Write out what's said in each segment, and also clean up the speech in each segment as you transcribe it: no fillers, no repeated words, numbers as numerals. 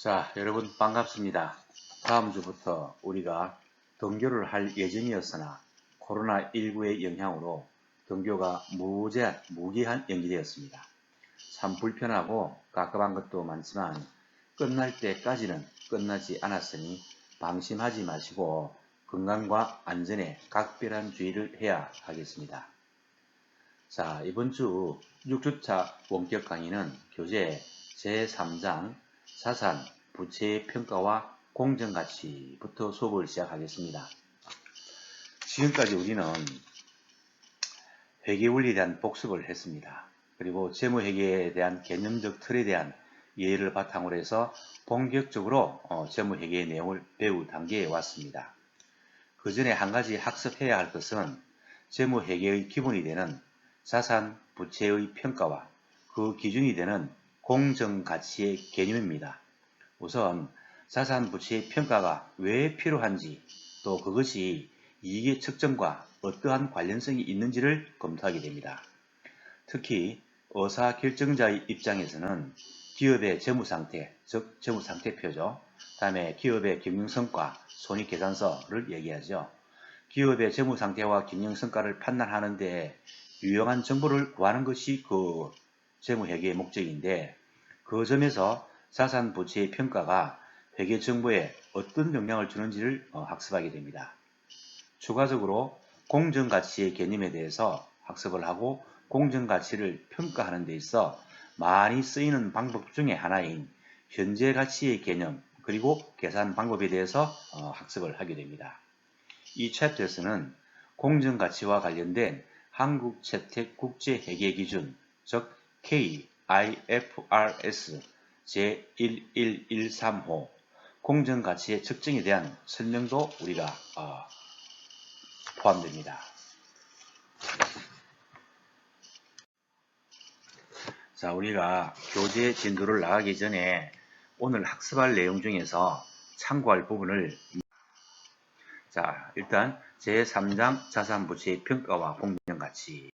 자, 여러분 반갑습니다. 다음 주부터 우리가 등교를 할 예정이었으나 코로나19의 영향으로 등교가 무기한 연기되었습니다. 참 불편하고 깝깝한 것도 많지만 끝날 때까지는 끝나지 않았으니 방심하지 마시고 건강과 안전에 각별한 주의를 해야 하겠습니다. 자, 이번 주 6주차 원격 강의는 교재 제3장 자산, 부채의 평가와 공정가치부터 수업을 시작하겠습니다. 지금까지 우리는 회계원리에 대한 복습을 했습니다. 그리고 재무회계에 대한 개념적 틀에 대한 이해를 바탕으로 해서 본격적으로 재무회계의 내용을 배울 단계에 왔습니다. 그 전에 한 가지 학습해야 할 것은 재무회계의 기본이 되는 자산, 부채의 평가와 그 기준이 되는 공정가치의 개념입니다. 우선 자산, 부채의 평가가 왜 필요한지 또 그것이 이익의 측정과 어떠한 관련성이 있는지를 검토하게 됩니다. 특히 의사결정자의 입장에서는 기업의 재무상태, 즉 재무상태표죠. 다음에 기업의 경영성과 손익계산서를 얘기하죠. 기업의 재무상태와 경영성과를 판단하는 데 유용한 정보를 구하는 것이 그 재무회계의 목적인데 그 점에서 자산 부채의 평가가 회계 정보에 어떤 영향을 주는지를 학습하게 됩니다. 추가적으로 공정가치의 개념에 대해서 학습을 하고 공정가치를 평가하는 데 있어 많이 쓰이는 방법 중에 하나인 현재가치의 개념 그리고 계산 방법에 대해서 학습을 하게 됩니다. 이 챕터에서는 공정가치와 관련된 한국채택국제회계기준 즉 KIFRS 제1113호 공정가치의 측정에 대한 설명도 우리가 포함됩니다. 자, 우리가 교재 진도를 나가기 전에 오늘 학습할 내용 중에서 참고할 부분을 자, 일단 제3장 자산부채의 평가와 공정가치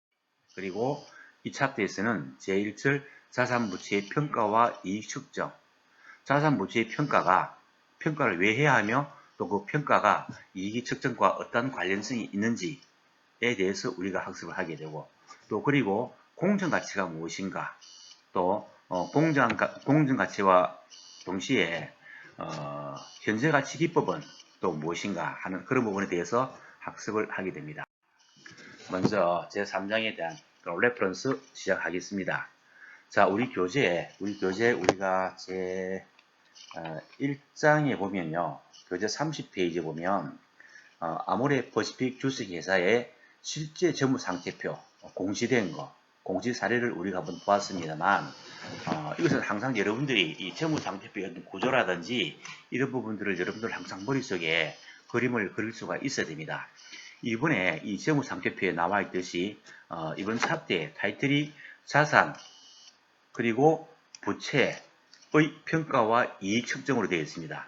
그리고 이 챕터에서는 제1절 자산부채의 평가와 이익측정 자산부채의 평가를 왜 해야 하며 또 그 평가가 이익 측정과 어떤 관련성이 있는지에 대해서 우리가 학습을 하게 되고 또 그리고 공정가치가 무엇인가 또 공정가치와 동시에 현재가치 기법은 또 무엇인가 하는 그런 부분에 대해서 학습을 하게 됩니다. 먼저 제3장에 대한 레퍼런스 시작하겠습니다. 자, 우리 교재에 우리가 제 1장에 보면요. 교재 30페이지에 보면 아모레 퍼시픽 주식회사의 실제 재무상태표 공시된 거 공시 사례를 우리가 한번 보았습니다만 이것은 항상 여러분들이 이 재무상태표의 어떤 구조라든지 이런 부분들을 여러분들 항상 머릿속에 그림을 그릴 수가 있어야 됩니다. 이번에 이 재무상태표에 나와 있듯이 이번 챕터의 타이틀이 자산 그리고 부채의 평가와 이익 측정으로 되어 있습니다.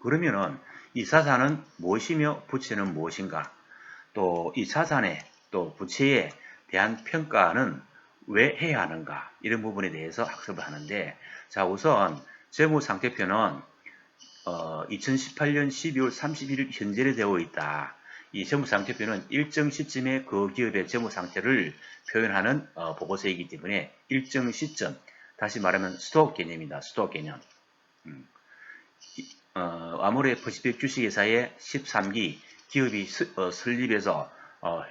그러면은 이 자산은 무엇이며 부채는 무엇인가 또 이 자산에 또 부채에 대한 평가는 왜 해야 하는가 이런 부분에 대해서 학습을 하는데 자 우선 재무상태표는 2018년 12월 31일 현재로 되어 있다. 이 재무상태표는 일정 시점의 그 기업의 재무상태를 표현하는 보고서이기 때문에 일정 시점 다시 말하면 스톡 개념이다. 스톡 개념. 아모레 퍼시픽 주식회사의 13기 기업이 설립해서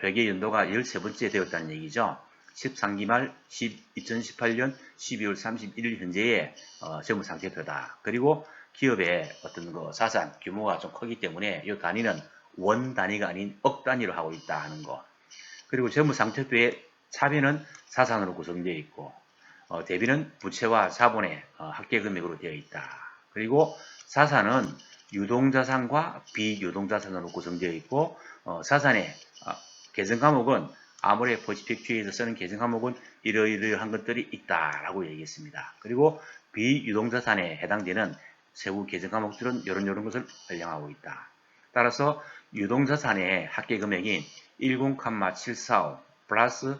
회계 연도가 13번째 되었다는 얘기죠. 13기 말 2018년 12월 31일 현재의 재무상태표다. 그리고 기업의 어떤 그 자산 규모가 좀 크기 때문에 이 단위는 원 단위가 아닌 억 단위로 하고 있다 하는 거. 그리고 재무상태표의 차비는 자산으로 구성되어 있고 대비는 부채와 자본의 합계금액으로 되어 있다. 그리고 자산은 유동자산과 비유동자산으로 구성되어 있고 자산의 계정 과목은 아모레 퍼시픽 주의에서 쓰는 계정 과목은 이러이러한 것들이 있다라고 얘기했습니다. 그리고 비유동자산에 해당되는 세부 계정 과목들은 이런 것을 활용하고 있다. 따라서 유동자산의 합계금액인 10,745 플러스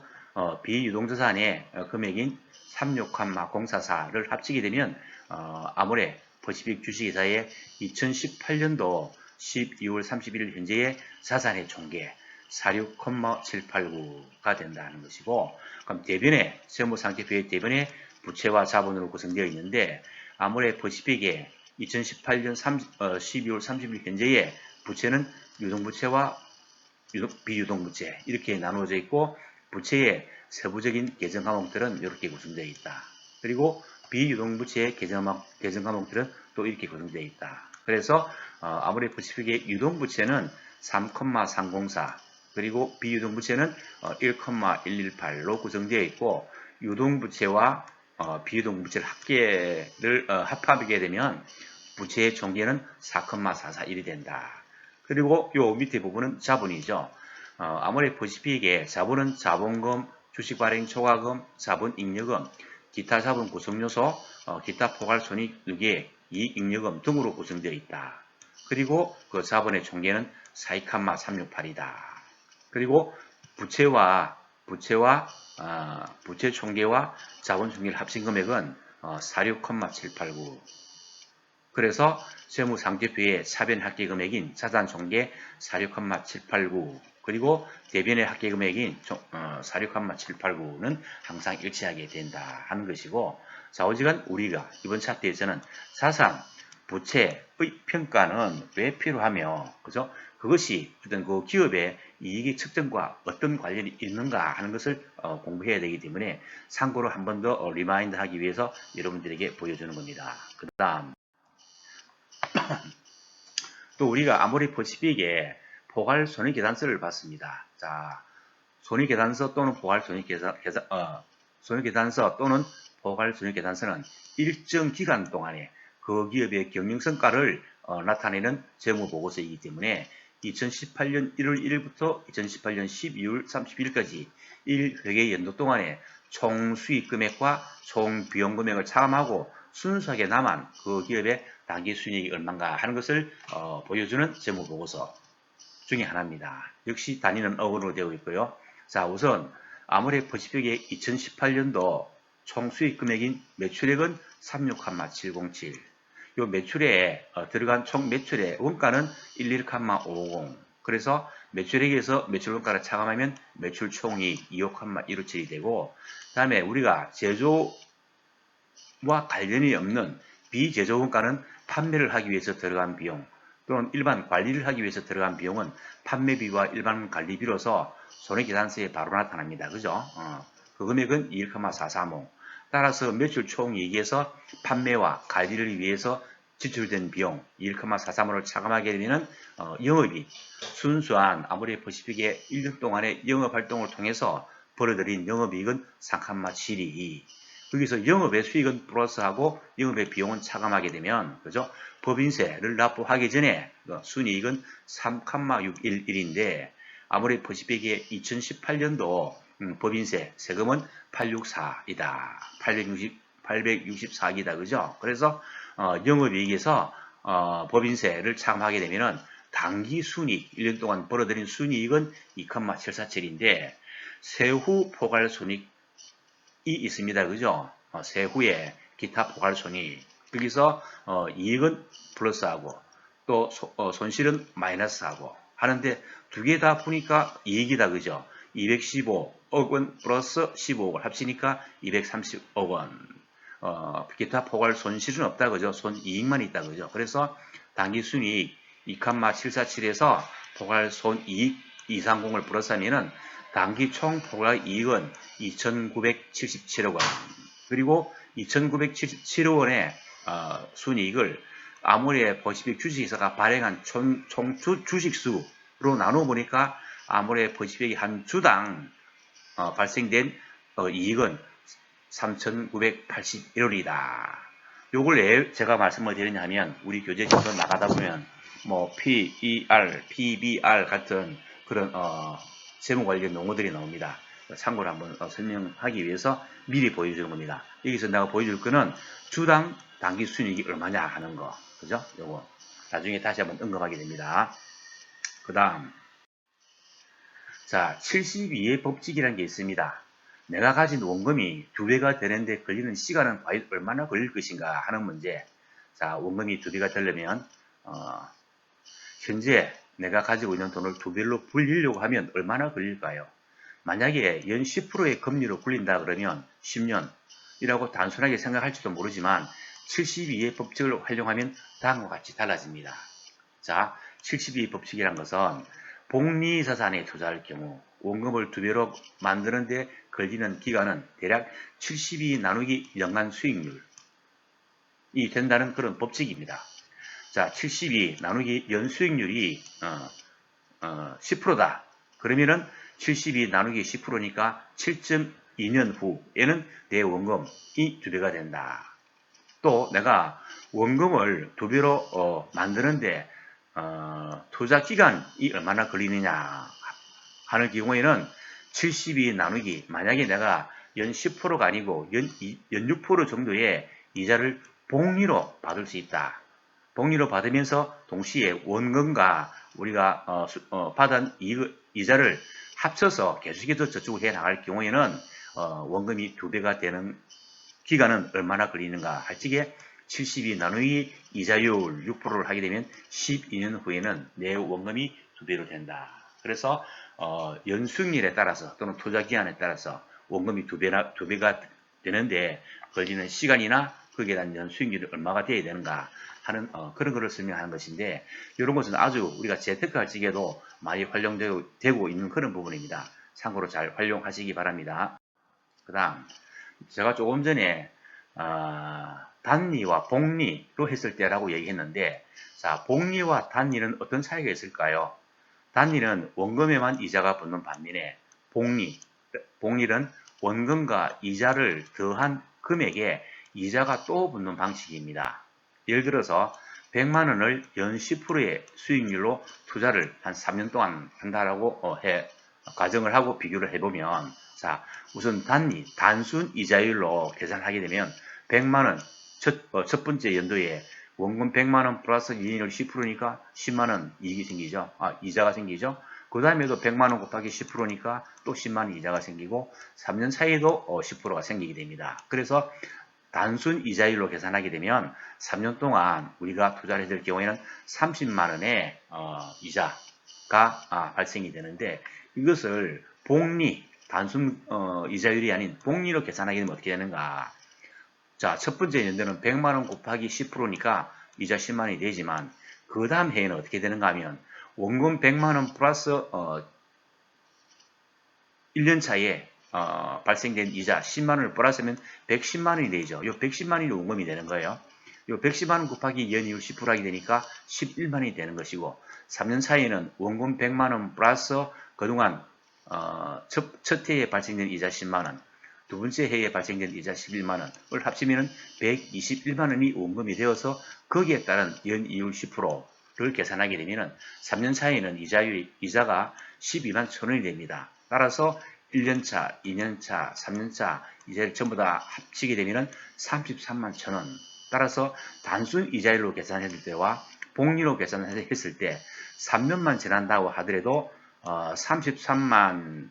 비유동자산의 금액인 36,044를 합치게 되면 아모레 퍼시픽 주식회사의 2018년도 12월 31일 현재의 자산의 총계 46,789가 된다는 것이고, 그럼 대변에 세무상태표의 대변에 부채와 자본으로 구성되어 있는데, 아모레 퍼시픽의 2018년 12월 30일 현재의 부채는 유동부채와 비유동부채 이렇게 나누어져 있고, 부채의 세부적인 계정 과목들은 이렇게 구성되어 있다. 그리고 비유동부채의 계정 과목들은 또 이렇게 구성되어 있다. 그래서 아모레 퍼시픽의 유동부채는 3,304, 그리고 비유동부채는 1,118로 구성되어 있고, 유동부채와 비유동부채를 합하게 되면 부채의 총계는 4,441이 된다. 그리고 요 밑에 부분은 자본이죠. 아모레 퍼시픽의 자본은 자본금, 주식발행 초과금, 자본잉여금, 기타 자본 구성요소, 기타 포괄손익유계, 이익잉여금 등으로 구성되어 있다. 그리고 그 자본의 총계는 42,368이다. 그리고 부채 총계와 자본 총계를 합친 금액은 46,789. 그래서 세무상태표의 차변 합계 금액인 자산 총계 46,789, 그리고 대변의 합계 금액인 46,789는 항상 일치하게 된다 하는 것이고, 좌우지간 우리가 이번 차트에서는 자산, 부채의 평가는 왜 필요하며, 그죠? 그것이 어떤 그 기업의 이익의 측정과 어떤 관련이 있는가 하는 것을 공부해야 되기 때문에 참고로 한 번 더 리마인드 하기 위해서 여러분들에게 보여주는 겁니다. 그 다음 또 우리가 아모레 퍼시픽의 포괄손익계산서를 봤습니다. 자, 손익계산서 또는 손익계산서 또는 포괄손익계산서는 일정 기간 동안에 그 기업의 경영성과를 나타내는 재무보고서이기 때문에 2018년 1월 1일부터 2018년 12월 31일까지 1회계 연도 동안에 총 수익 금액과 총 비용 금액을 차감하고 순수하게 남은 그 기업의 단기 순이익이 얼마인가 하는 것을 보여주는 재무보고서 중에 하나입니다. 역시 단위는 억으로 되어 있고요. 자, 우선 아모레 퍼시픽의 2018년도 총 수익 금액인 매출액은 36,707. 요 매출에 들어간 총 매출의 원가는 11,550. 그래서 매출액에서 매출 원가를 차감하면 매출 총이익 25,157이 되고, 다음에 우리가 제조와 관련이 없는 비제조 원가는 판매를 하기 위해서 들어간 비용 또는 일반 관리를 하기 위해서 들어간 비용은 판매비와 일반 관리비로서 손익계산서에 바로 나타납니다. 그죠? 그 금액은 2,435. 따라서 매출 총이익에서 판매와 관리를 위해서 지출된 비용 1,435를 차감하게 되면 영업이익, 순수한 아모레 퍼시픽의 1년 동안의 영업활동을 통해서 벌어들인 영업이익은 3,722. 여기서 영업의 수익은 플러스하고 영업의 비용은 차감하게 되면, 그죠? 법인세를 납부하기 전에 순이익은 3,611인데 아모레 퍼시픽의 2018년도 법인세 세금은 864이다. 864이다. 그죠? 그래서 영업이익에서 법인세를 차감하게 되면은 단기 순이익, 1년 동안 벌어들인 순이익은 2,747인데 세후 포괄손익이 있습니다. 그죠? 세후에 기타 포괄손익. 여기서 이익은 플러스하고 또 손실은 마이너스하고 하는데 두 개 다 보니까 이익이다. 그죠? 215억 원 플러스 15억을 합치니까 230억 원. 기타 포괄 손실은 없다. 그죠? 손이익만 있다. 그죠? 그래서 단기 순이익 2,747에서 포괄 손이익 230을 플러스하면은 단기 총 포괄 이익은 2,977억 원. 그리고 2,977억 원의 순이익을 아모레 퍼시픽 주식회사가 발행한 총 주식수로 나눠 보니까 아모레 퍼시픽이 한 주당 발생된 이익은 3,981원이다. 요걸 왜 제가 말씀을 드리냐면 우리 교재 지도 나가다 보면 뭐 PER, PBR 같은 그런 재무 관련 용어들이 나옵니다. 참고로 한번 설명하기 위해서 미리 보여주는 겁니다. 여기서 내가 보여줄 거는 주당 단기 순이익이 얼마냐 하는 거. 그죠? 요거. 나중에 다시 한번 언급하게 됩니다. 그 다음. 자, 72의 법칙이라는 게 있습니다. 내가 가진 원금이 2배가 되는데 걸리는 시간은 과연 얼마나 걸릴 것인가 하는 문제. 자, 원금이 2배가 되려면 현재 내가 가지고 있는 돈을 2배로 불리려고 하면 얼마나 걸릴까요? 만약에 연 10%의 금리로 굴린다 그러면 10년이라고 단순하게 생각할지도 모르지만 72의 법칙을 활용하면 다음과 같이 달라집니다. 자, 72 법칙이란 것은 복리자산에 투자할 경우 원금을 2배로 만드는 데 걸리는 기간은 대략 72 나누기 연간 수익률이 된다는 그런 법칙입니다. 자, 72 나누기 연 수익률이 10%다. 그러면은 72 나누기 10%니까 7.2년 후에는 내 원금이 2배가 된다. 또 내가 원금을 2배로 만드는데 투자 기간이 얼마나 걸리느냐 하는 경우에는 72 나누기 만약에 내가 연 10%가 아니고 연 6% 정도의 이자를 복리로 받을 수 있다. 복리로 받으면서 동시에 원금과 우리가 받은 이자를 합쳐서 계속해서 저축을 해 나갈 경우에는 원금이 2배가 되는 기간은 얼마나 걸리는가 할 적에 72 나누기 이자율 6%를 하게 되면 12년 후에는 내 원금이 2배로 된다. 그래서 연수익률에 따라서 또는 투자 기간에 따라서 원금이 2배가 되는데 걸리는 시간이나 거기에 대한 연수익률이 얼마가 되어야 되는가 하는 그런 것을 설명하는 것인데 이런 것은 아주 우리가 재테크할 적에도 많이 활용되고 있는 그런 부분입니다. 참고로 잘 활용하시기 바랍니다. 그 다음 제가 조금 전에 단리와 복리로 했을 때라고 얘기했는데 자, 복리와 단리는 어떤 차이가 있을까요? 단리는 원금에만 이자가 붙는 반면에 복리는 원금과 이자를 더한 금액에 이자가 또 붙는 방식입니다. 예를 들어서 100만 원을 연 10%의 수익률로 투자를 한 3년 동안 한다라고 가정을 하고 비교를 해보면 자, 우선 단순 이자율로 계산하게 되면 100만 원 첫 번째 연도에 원금 100만 원 플러스 이익률 10%니까 10만 원 이익이 생기죠. 이자가 생기죠. 그 다음에도 100만 원 곱하기 10%니까 또 10만 원 이자가 생기고 3년 사이에도 10%가 생기게 됩니다. 그래서 단순 이자율로 계산하게 되면 3년 동안 우리가 투자를 해야 될 경우에는 30만 원의 이자가 발생이 되는데 이것을 복리 단순 이자율이 아닌 복리로 계산하게 되면 어떻게 되는가? 자, 첫 번째 연도는 100만 원 곱하기 10%니까 이자 10만 원이 되지만 그 다음 해에는 어떻게 되는가 하면 원금 100만 원 플러스 1년 차에 발생된 이자 10만 원을 플러스하면 110만 원이 되죠. 이 110만 원이 원금이 되는 거예요. 이 110만 원 곱하기 연이율 10% 하게 되니까 11만 원이 되는 것이고 3년 차에는 원금 100만 원 플러스 그동안 첫 해에 발생된 이자 10만 원, 두 번째 해에 발생된 이자 11만 원을 합치면 121만 원이 원금이 되어서 거기에 따른 연이율 10%를 계산하게 되면 3년 차에는 이자가 12만 1,000원이 됩니다. 따라서 1년차, 2년차, 3년차 이자를 전부 다 합치게 되면 33만 1,000원. 따라서 단순 이자율로 계산했을 때와 복리로 계산했을 때 3년만 지난다고 하더라도 33만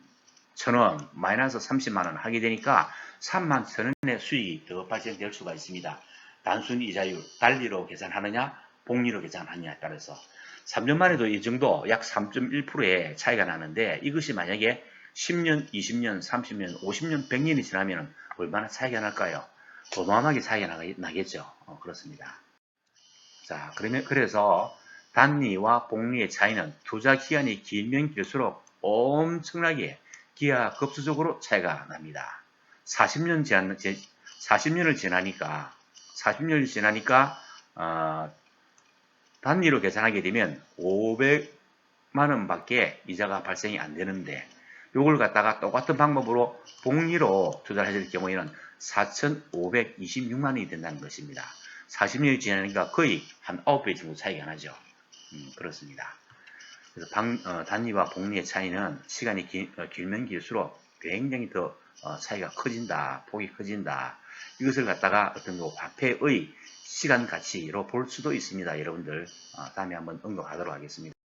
1,000원 마이너스 30만 원 하게 되니까 3만 1,000원의 수익이 더 발생될 수가 있습니다. 단순 이자율 단리로 계산하느냐 복리로 계산하느냐에 따라서 3년 만에도 이 정도 약 3.1%의 차이가 나는데 이것이 만약에 10년, 20년, 30년, 50년, 100년이 지나면 얼마나 차이가 날까요? 도도하게 차이가 나겠죠. 그렇습니다. 자, 그래서 단리와 복리의 차이는 투자 기간이 길면 길수록 엄청나게 기하급수적으로 차이가 납니다. 40년을 지나니까 단리로 계산하게 되면 500만 원밖에 이자가 발생이 안 되는데 이걸 갖다가 똑같은 방법으로 복리로 투자를 해줄 경우에는 4,526만 원이 된다는 것입니다. 40년이 지나니까 거의 한 9배 정도 차이가 나죠. 그렇습니다. 그래서 단리와 복리의 차이는 시간이 길면 길수록 굉장히 더 차이가 커진다, 폭이 커진다. 이것을 갖다가 어떤 화폐의 시간 가치로 볼 수도 있습니다. 여러분들 다음에 한번 언급하도록 하겠습니다.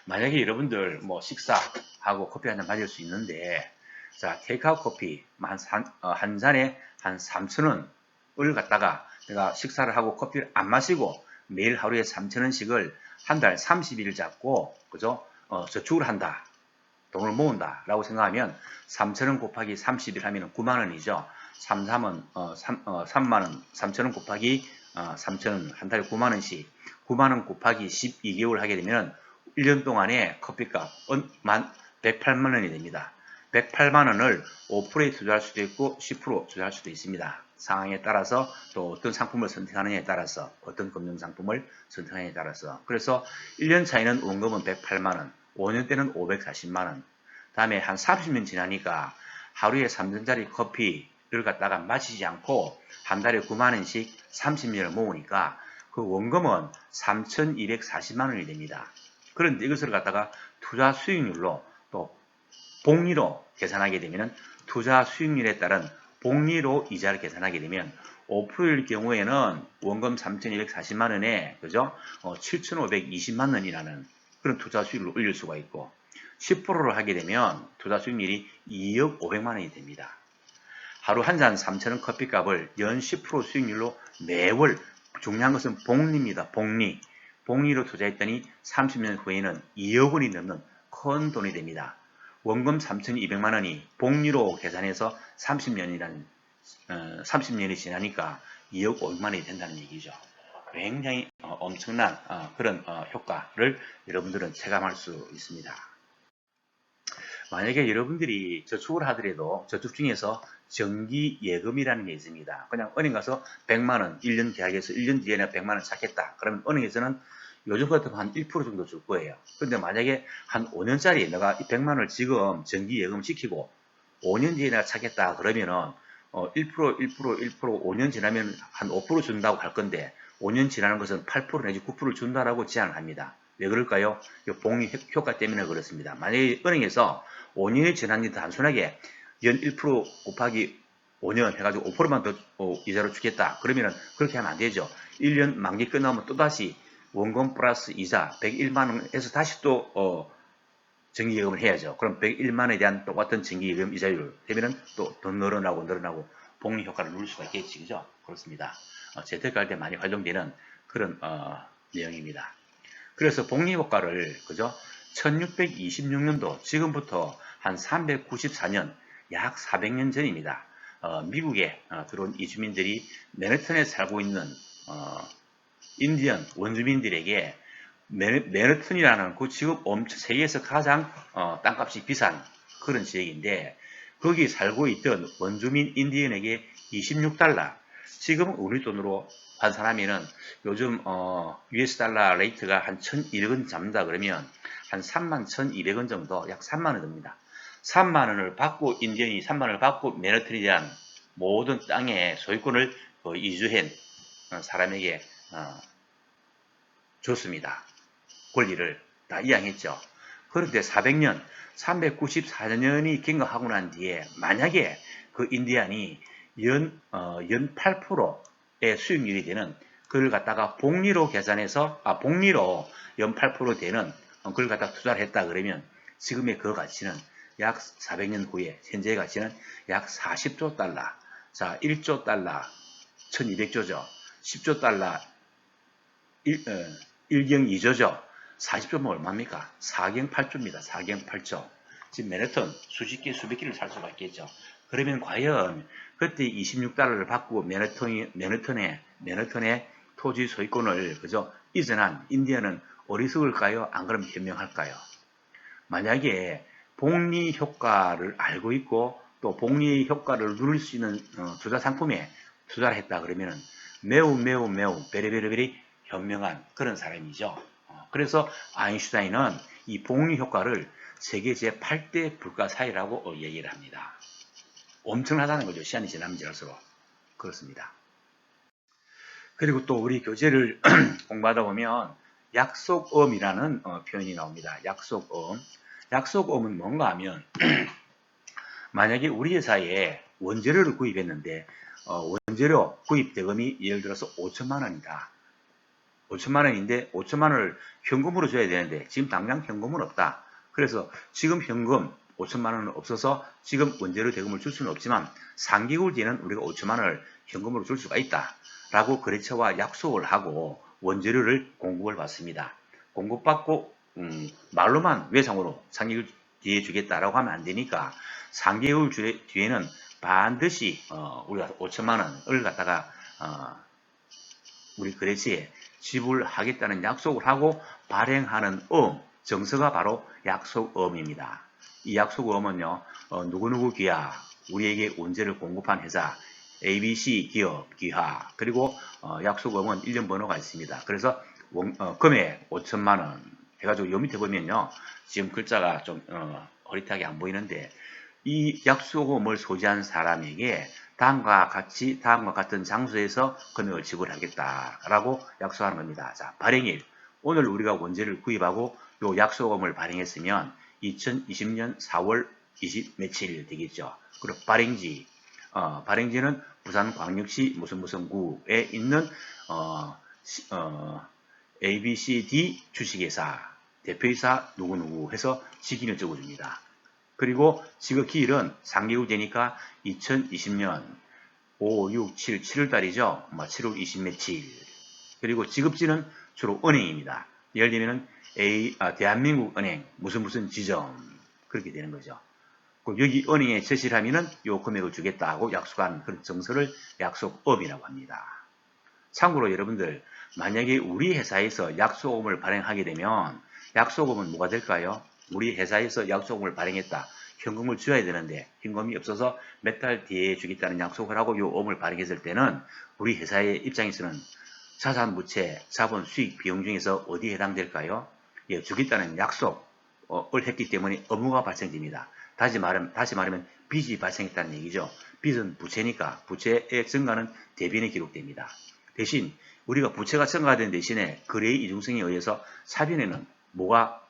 만약에 여러분들 식사하고 커피 한잔 마실 수 있는데 자 테이크아웃 커피 한 잔에 한 3,000원을 갖다가 내가 식사를 하고 커피를 안 마시고 매일 하루에 3,000원씩을 한 달 30일 잡고 그죠? 저축을 한다. 돈을 모은다라고 생각하면 3,000원 곱하기 30일 하면 9만 원이죠. 3만 원, 3,000원 곱하기 3,000원, 한 달에 9만 원씩, 9만 원 곱하기 12개월 하게 되면 1년 동안에 커피값 108만 원이 됩니다. 108만 원을 5%에 투자할 수도 있고 10% 투자할 수도 있습니다. 상황에 따라서 또 어떤 상품을 선택하느냐에 따라서 어떤 금융상품을 선택하느냐에 따라서 그래서 1년 차이는 원금은 108만 원, 5년 때는 540만 원. 다음에 한 30년 지나니까 하루에 3잔짜리 커피를 갖다가 마시지 않고 한 달에 9만 원씩 30년을 모으니까 그 원금은 3,240만 원이 됩니다. 그런데 이것을 갖다가 투자 수익률로 또 복리로 계산하게 되면 투자 수익률에 따른 복리로 이자를 계산하게 되면 5%일 경우에는 원금 3,240만 원에 그죠? 7,520만 원이라는 그런 투자 수익률을 올릴 수가 있고 10%를 하게 되면 투자 수익률이 2억 500만 원이 됩니다. 하루 한 잔 3,000원 커피값을 연 10% 수익률로 매월 중요한 것은 복리입니다. 복리. 복리로 투자했더니 30년 후에는 2억 원이 넘는 큰 돈이 됩니다. 원금 3,200만 원이 복리로 계산해서 30년이 지나니까 2억 500만 원이 된다는 얘기죠. 굉장히 엄청난 그런 효과를 여러분들은 체감할 수 있습니다. 만약에 여러분들이 저축을 하더라도 저축 중에서 정기예금이라는 게 있습니다. 그냥 은행 가서 100만 원 1년 계약해서 1년 뒤에 내가 100만 원 찾겠다. 그러면 은행에서는 요즘 같으면 한 1% 정도 줄 거예요. 근데 만약에 한 5년짜리 내가 이 100만 원을 지금 정기예금 시키고 5년 뒤에 내가 찾겠다 그러면은 1%, 5년 지나면 한 5% 준다고 할 건데 5년 지나는 것은 8% 내지 9%를 준다라고 제안을 합니다. 왜 그럴까요? 복리 효과 때문에 그렇습니다. 만약에 은행에서 5년이 지났는데 단순하게 연 1% 곱하기 5년 해가지고 5%만 더 이자로 주겠다. 그러면은 그렇게 하면 안 되죠. 1년 만기 끝나면 또다시 원금 플러스 이자 101만 원에서 다시 또 정기예금을 해야죠. 그럼 101만 원에 대한 똑같은 정기예금 이자율 되면은 또 더 늘어나고 복리 효과를 누릴 수가 있겠지. 그죠? 그렇습니다. 재테크할 때 많이 활용되는 그런 내용입니다. 그래서 복리 효과를 그죠? 1626년도 지금부터 한 394년 약 400년 전입니다. 미국에 들어온 이주민들이 맨해튼에 살고 있는 인디언 원주민들에게 맨해튼이라는 그 지금 세계에서 가장 땅값이 비싼 그런 지역인데 거기 살고 있던 원주민 인디언에게 26달러 지금 우리 돈으로 환산하면은 요즘 US 달러 레이트가 한 1,200원 잡는다 그러면 한 31,200원 정도 약 3만원 듭니다. 3만원을 받고 인디언이 3만원을 받고 맨해튼에 대한 모든 땅의 소유권을 이주한 사람에게 줬습니다. 권리를 다 이양했죠. 그런데 400년, 394년이 경과하고 난 뒤에 만약에 그 인디안이 연 8%의 수익률이 되는 그걸 갖다가 복리로 계산해서 복리로 연 8% 되는 그걸 갖다가 투자를 했다 그러면 지금의 그 가치는 약 400년 후에 현재의 가치는 약 40조 달러. 자, 1조 달러 1200조죠. 10조 달러 1경 2조죠. 40조면 얼마입니까? 4경 8조입니다. 4경 8조. 지금 맨해튼 수십 개, 수백 개를 살 수가 있겠죠. 그러면 과연 그때 26달러를 받고 맨해튼의 토지 소유권을 그저 이전한 인디언은 어리석을까요? 안 그러면 현명할까요? 만약에 복리 효과를 알고 있고 또 복리 효과를 누릴 수 있는 투자 상품에 투자를 했다 그러면 매우 베리베리 현명한 그런 사람이죠. 그래서 아인슈타인은 이 복리 효과를 세계 제8대 불가사의라고 얘기를 합니다. 엄청나다는 거죠. 시간이 지나면 지날수록. 그렇습니다. 그리고 또 우리 교재를 공부하다 보면 약속음이라는 표현이 나옵니다. 약속음. 약속음은 뭔가 하면 만약에 우리 회사에 원재료를 구입했는데 원재료 구입 대금이 예를 들어서 5천만 원이다. 5천만 원인데 5천만 원을 현금으로 줘야 되는데 지금 당장 현금은 없다. 그래서 지금 현금 5천만 원은 없어서 지금 원재료 대금을 줄 수는 없지만 3개월 뒤에는 우리가 5천만 원을 현금으로 줄 수가 있다. 라고 거래처와 약속을 하고 원재료를 공급을 받습니다. 공급받고 말로만 외상으로 3개월 뒤에 주겠다라고 하면 안 되니까 3개월 뒤에는 반드시 우리가 5천만 원을 갖다가 우리 거래처에 지불하겠다는 약속을 하고 발행하는 정서가 바로 약속어음입니다. 이 약속어음은요, 누구누구 기하, 우리에게 원재를 공급한 회사, ABC 기업, 기하, 그리고 약속어음은 1년 번호가 있습니다. 그래서 금액 5천만원 해가지고 요 밑에 보면요, 지금 글자가 좀 흐릿하게 안 보이는데 이 약속어음을 소지한 사람에게 다음과 같은 장소에서 금액을 지불하겠다라고 약속하는 겁니다. 자, 발행일. 오늘 우리가 원재를 구입하고 요 약속어음을 발행했으면 2020년 4월 20 며칠 되겠죠. 그리고 발행지. 발행지는 부산광역시 무슨 구에 있는 ABCD 주식회사 대표이사 누구누구 해서 직인을 적어줍니다. 그리고 지급기일은 3개월 되니까 2020년 5, 6, 7, 7월 달이죠. 7월 20 며칠. 그리고 지급지는 주로 은행입니다. 예를 들면 대한민국 은행 무슨 지점 그렇게 되는 거죠. 여기 은행에 제시를 하면은 요 금액을 주겠다 하고 약속한 그런 정서를 약속업이라고 합니다. 참고로 여러분들 만약에 우리 회사에서 약속음을 발행하게 되면 약속음은 뭐가 될까요? 우리 회사에서 약속음을 발행했다. 현금을 줘야 되는데 현금이 없어서 몇 달 뒤에 주겠다는 약속을 하고 요 음을 발행했을 때는 우리 회사의 입장에서는 자산, 부채, 자본, 수익, 비용 중에서 어디에 해당될까요? 예, 주겠다는 약속을 했기 때문에 의무가 발생됩니다. 다시 말하면 빚이 발생했다는 얘기죠. 빚은 부채니까 부채의 증가는 대변에 기록됩니다. 대신 우리가 부채가 증가되는 대신에 거래의 이중성에 의해서 사변에는 뭐가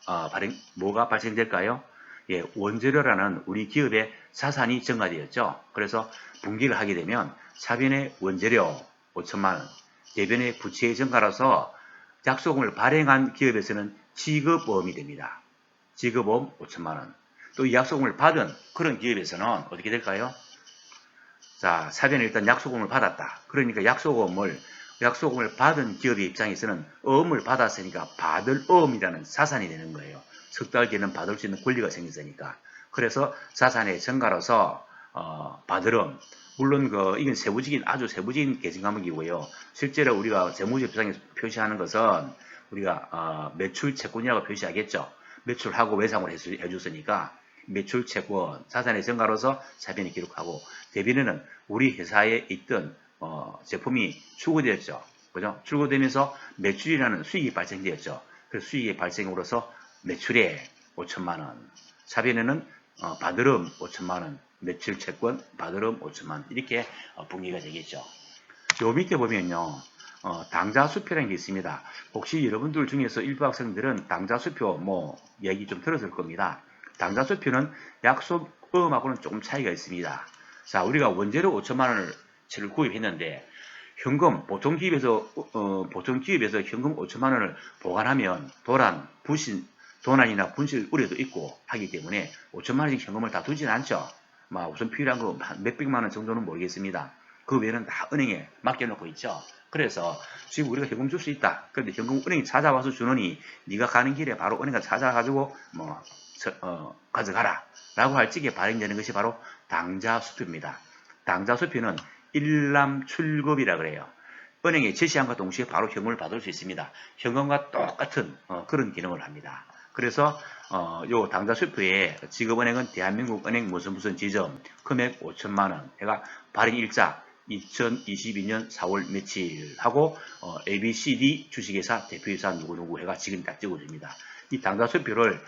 발생될까요? 예, 원재료라는 우리 기업의 자산이 증가되었죠. 그래서 분기를 하게 되면 사변의 원재료 5천만 원, 대변의 부채의 증가라서 약속을 발행한 기업에서는 지급보험이 됩니다. 지급보험 5천만 원. 또 이 약속을 받은 그런 기업에서는 어떻게 될까요? 자, 사변에 일단 약속금을 받았다. 그러니까 약속금을 받은 기업의 입장에서는 어음을 받았으니까 받을 어음이라는 자산이 되는 거예요. 석 달 뒤에는 받을 수 있는 권리가 생겼으니까. 그래서 자산의 증가로서 받을음. 물론 이건 아주 세부적인 계정 과목이고요. 실제로 우리가 재무제표상에 표시하는 것은 우리가 매출 채권이라고 표시하겠죠. 매출하고 외상을 해줬으니까 매출 채권, 자산의 증가로서 사변에 기록하고 대변에는 우리 회사에 있던 제품이 출고되었죠. 그죠? 출고되면서 매출이라는 수익이 발생되었죠. 그 수익의 발생으로서 매출액 5천만 원, 사변에는 받을음 5천만 원, 매출 채권 받을음 5천만 원 이렇게 분기가 되겠죠. 요 밑에 보면요. 당좌수표라는 게 있습니다. 혹시 여러분들 중에서 일부 학생들은 당좌수표 얘기 좀 들었을 겁니다. 당좌수표는 약속음하고는 조금 차이가 있습니다. 자, 우리가 원재료 5천만 원을 구입했는데 현금 보통 기업에서 현금 5천만 원을 보관하면 도난이나 분실 우려도 있고 하기 때문에 5천만 원씩 현금을 다 두진 않죠. 우선 필요한 거 몇백만 원 정도는 모르겠습니다. 그 외에는 다 은행에 맡겨놓고 있죠. 그래서 지금 우리가 현금 줄 수 있다. 그런데 현금 은행이 찾아와서 주느니 네가 가는 길에 바로 은행에 찾아가지고 가져가라 라고 할 적에 발행되는 것이 바로 당좌수표입니다. 당좌수표는 일람출급이라 그래요. 은행에 제시함과 동시에 바로 현금을 받을 수 있습니다. 현금과 똑같은 그런 기능을 합니다. 그래서 요 당좌수표에 지급은행은 대한민국 은행 무슨 지점 금액 5천만 원 해가 발행일자 2022년 4월 며칠 하고 ABCD 주식회사 대표이사 누구누구 해가 지금 딱 찍어줍니다. 이 당좌수표를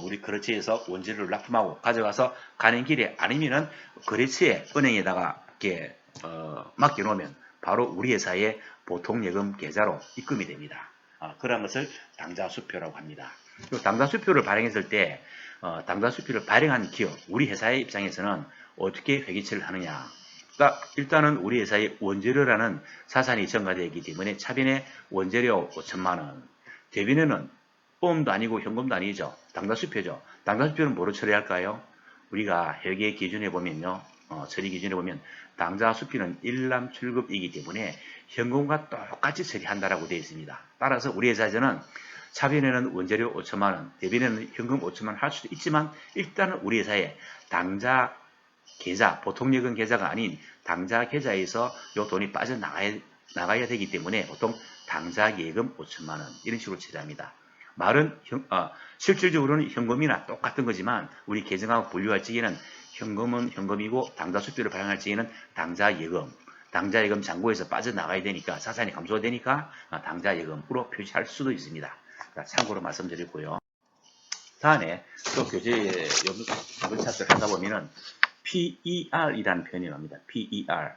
우리 거래처에서 원재료를 납품하고 가져가서 가는 길에 아니면은 거래처에 은행에다가 이렇게 맡겨놓으면 바로 우리 회사의 보통예금 계좌로 입금이 됩니다. 그런 것을 당좌수표라고 합니다. 당좌수표를 발행했을 때 당좌수표를 발행한 기업, 우리 회사의 입장에서는 어떻게 회계처리를 하느냐. 그러니까 일단은 우리 회사의 원재료라는 자산이 증가되어 있기 때문에 차변에 원재료 5천만 원, 대변에는 보험도 아니고 현금도 아니죠. 당좌수표죠. 당좌수표는 뭐로 처리할까요? 우리가 회계 기준에 보면요. 처리 기준에 보면 당좌 수표는 일람 출급이기 때문에 현금과 똑같이 처리한다라고 되어 있습니다. 따라서 우리 회사에서는 차변에는 원재료 5천만원, 대변에는 현금 5천만원 할 수도 있지만 일단은 우리 회사에 당좌 계좌, 보통 예금 계좌가 아닌 당좌 계좌에서 요 돈이 빠져나가야 되기 때문에 보통 당좌 예금 5천만원 이런 식으로 처리합니다. 말은 실질적으로는 현금이나 똑같은 거지만 우리 계정하고 분류할 적에는 현금은 현금이고 당좌 수표를 발행할 적에는 당좌 예금, 당좌 예금 잔고에서 빠져나가야 되니까 자산이 감소가 되니까 당좌 예금으로 표시할 수도 있습니다. 참고로 말씀드리고요. 다음에 또 교재 연분 차트를 하다 보면은 PER이라는 표현이 나옵니다. PER.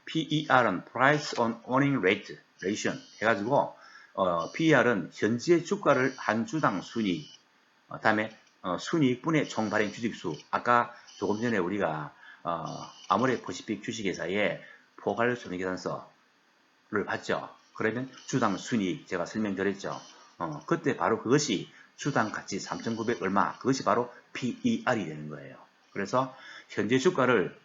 PER은 Price on Earning Rate, Ratio 해가지고 PER은 현재 주가를 한 주당 순이익, 다음에 순이익분의 총발행 주식수. 아까 조금 전에 우리가 아모레 퍼시픽 주식회사의 포괄손익계산서를 봤죠. 그러면 주당 순이익 제가 설명드렸죠. 그때 바로 그것이 주당 가치 3,900 얼마, 그것이 바로 PER이 되는 거예요. 그래서 현재 주가를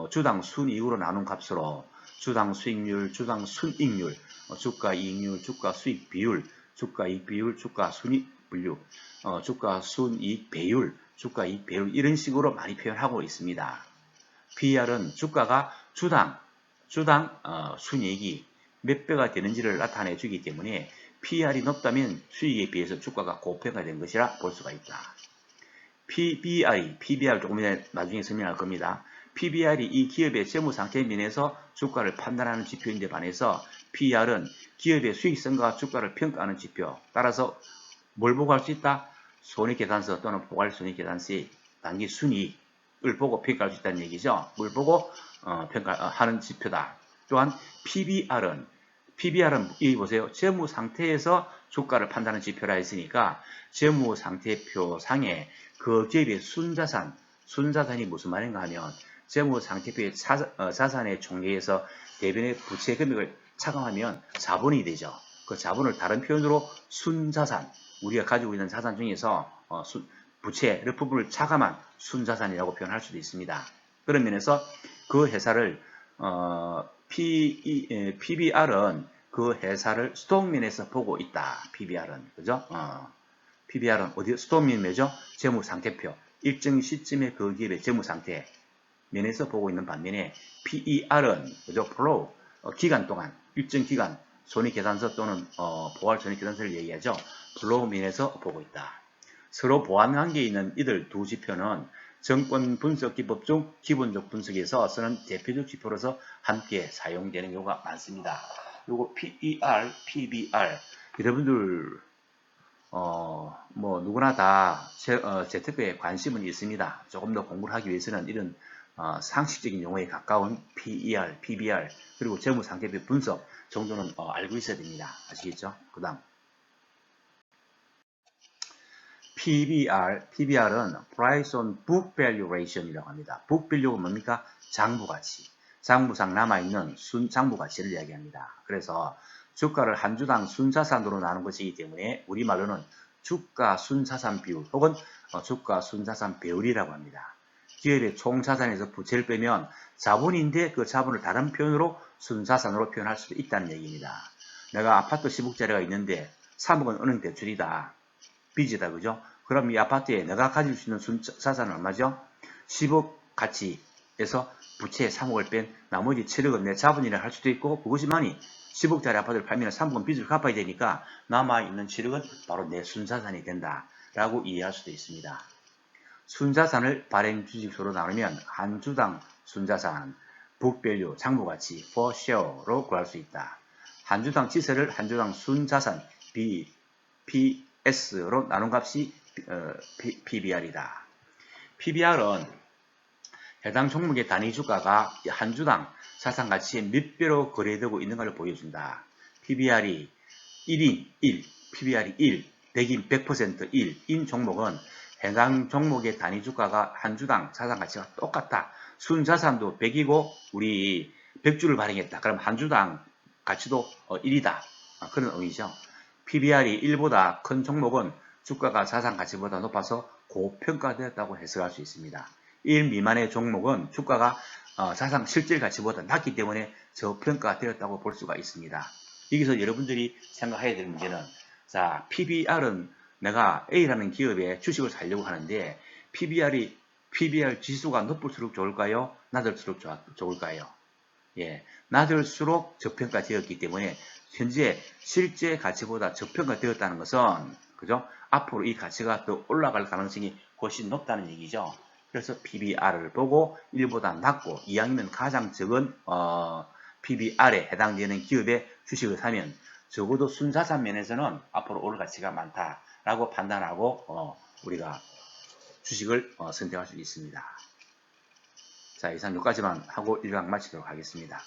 주당 순이익으로 나눈 값으로 주당 수익률, 주당 순이익률, 주가 이익률, 주가 수익 비율, 주가 이익 비율, 주가 순이익 분류, 주가 순이익 배율, 주가 이익 배율 이런 식으로 많이 표현하고 있습니다. PER은 주가가 주당 순이익이 몇 배가 되는지를 나타내 주기 때문에 PER이 높다면 수익에 비해서 주가가 고평가된 것이라 볼 수가 있다. PBR 조금 전에 나중에 설명할 겁니다. PBR이 이 기업의 재무상태 면에서 주가를 판단하는 지표인데 반해서 PER은 기업의 수익성과 주가를 평가하는 지표. 따라서 뭘 보고 할 수 있다? 손익계산서 또는 포괄손익계산서의 단기 순이익을 보고 평가할 수 있다는 얘기죠. 뭘 보고 평가하는 지표다. 또한 PBR은 여기 보세요. 재무상태에서 주가를 판단하는 지표라 했으니까 재무상태표 상에 그 기업의 순자산이 무슨 말인가 하면 재무상태표의 자산의 총계에서 대변의 부채 금액을 차감하면 자본이 되죠. 그 자본을 다른 표현으로 순자산, 우리가 가지고 있는 자산 중에서 부채를 부분을 차감한 순자산이라고 표현할 수도 있습니다. 그런 면에서 그 회사를 PBR은 그 회사를 스톡면에서 보고 있다. PBR은 그죠? PBR은 어디 스톡면이죠? 재무상태표. 일정 시점의 그 기업의 재무상태 면에서 보고 있는 반면에 PER은 그죠? 플로우 기간 동안 일정 기간 손익계산서 또는 포괄손익계산서를 얘기하죠. 플로우 면에서 보고 있다. 서로 보완관계에 있는 이들 두 지표는 정권 분석 기법 중 기본적 분석에서 쓰는 대표적 지표로서 함께 사용되는 경우가 많습니다. 요거 PER, PBR 여러분들 뭐 누구나 다 재테크에 관심은 있습니다. 조금 더 공부를 하기 위해서는 이런 상식적인 용어에 가까운 PER, PBR 그리고 재무상태표 분석 정도는 알고 있어야 됩니다. 아시겠죠? 그 다음 PBR은 Price on Book Valuation이라고 합니다. Book Value가 뭡니까? 장부가치. 장부상 남아있는 장부가치를 이야기합니다. 그래서 주가를 한 주당 순자산으로 나눈 것이기 때문에 우리말로는 주가 순자산 비율 혹은 주가 순자산 배율이라고 합니다. 기업의 총자산에서 부채를 빼면 자본인데 그 자본을 다른 표현으로 순자산으로 표현할 수도 있다는 얘기입니다. 내가 아파트 10억짜리가 있는데 3억은 은행 대출이다. 빚이다. 그죠? 그럼 이 아파트에 내가 가질 수 있는 순자산은 얼마죠? 10억 가치에서 부채 3억을 뺀 나머지 7억은 내 자본이라 할 수도 있고 그것이만이 10억짜리 아파트를 팔면 3억은 빚을 갚아야 되니까 남아있는 7억은 바로 내 순자산이 된다 라고 이해할 수도 있습니다. 순자산을 발행 주식수로 나누면 한 주당 순자산, 북밸류, 장부가치, per share로 구할 수 있다. 한 주당 지세를 한 주당 순자산, BPS로 나눈 값이 PBR이다. PBR은 해당 종목의 단위 주가가 한 주당 자산 가치의 몇 배로 거래되고 있는가를 보여준다. PBR이 1인 1, PBR이 1, 100인 100% 1인 종목은 해당 종목의 단위 주가가 한 주당 자산 가치가 똑같다. 순자산도 100이고 우리 100주를 발행했다. 그럼 한 주당 가치도 1이다. 그런 의미죠. PBR이 1보다 큰 종목은 주가가 자산 가치보다 높아서 고평가되었다고 해석할 수 있습니다. 1 미만의 종목은 주가가 자산 실질 가치보다 낮기 때문에 저평가가 되었다고 볼 수가 있습니다. 여기서 여러분들이 생각해야 될 문제는, 자, PBR은 내가 A라는 기업에 주식을 사려고 하는데 PBR 지수가 높을수록 좋을까요? 낮을수록 좋을까요? 예, 낮을수록 저평가되었기 때문에 현재 실제 가치보다 저평가되었다는 것은, 그죠? 앞으로 이 가치가 더 올라갈 가능성이 훨씬 높다는 얘기죠. 그래서 PBR을 보고 1보다 낮고 이왕이면 가장 적은 PBR에 해당되는 기업의 주식을 사면 적어도 순자산 면에서는 앞으로 오를 가치가 많다라고 판단하고 우리가 주식을 선택할 수 있습니다. 자, 이상 여기까지만 하고 1강 마치도록 하겠습니다.